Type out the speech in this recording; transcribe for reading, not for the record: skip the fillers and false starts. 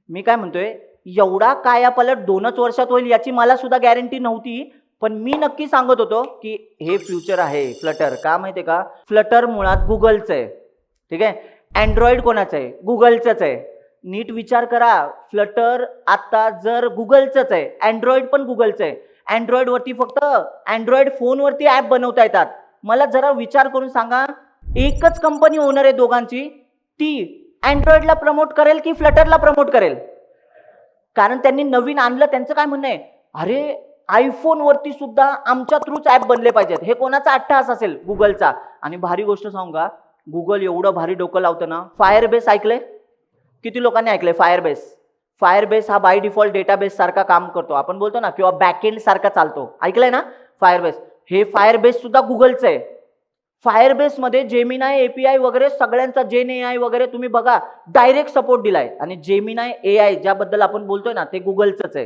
मी काय म्हणतोय, एवढा कायापालट 2च वर्षात होईल याची मला सुद्धा गॅरंटी नव्हती. पण मी नक्की सांगत होतो की हे फ्युचर आहे फ्लटर. का माहितीये का? फ्लटर मुळात गुगलचं आहे. ठीक आहे. अँड्रॉइड कोणाचं आहे? गुगलचंच आहे. नीट विचार करा, फ्लटर आता जर गुगलचंच आहे, अँड्रॉइड पण गुगलचं आहे. अँड्रॉइड वरती फक्त अँड्रॉइड फोनवरती ऍप बनवता येतात. मला जरा विचार करून सांगा, एकच कंपनी ओनर आहे दोघांची, ती अँड्रॉइडला प्रमोट करेल की फ्लटरला प्रमोट करेल? कारण त्यांनी नवीन आणलं, त्यांचं काय म्हणणं आहे, अरे आयफोन वरती सुद्धा आमच्या थ्रूच ऍप बनले पाहिजेत. हे कोणाचा अट्टहास असेल? गुगलचा. आणि भारी गोष्ट सांगू का, गुगल एवढं भारी डोकं लावतं ना. फायरबेस ऐकलंय? किती लोकांनी ऐकलंय फायरबेस? फायरबेस हा बाय डिफॉल्ट डेटाबेस सारखा काम करतो, आपण बोलतो ना, किंवा बॅकएंड सारखा चालतो. ऐकलंय ना फायरबेस? हे फायरबेस सुद्धा गुगलचं आहे. फायरबेस मध्ये जेमिनाय एपीआय वगैरे सगळ्यांचा, जेन एआय वगैरे तुम्ही बघा, डायरेक्ट सपोर्ट दिलाय. आणि जेमिनाय एआय ज्याबद्दल आपण बोलतोय ना, ते गुगलचंच आहे.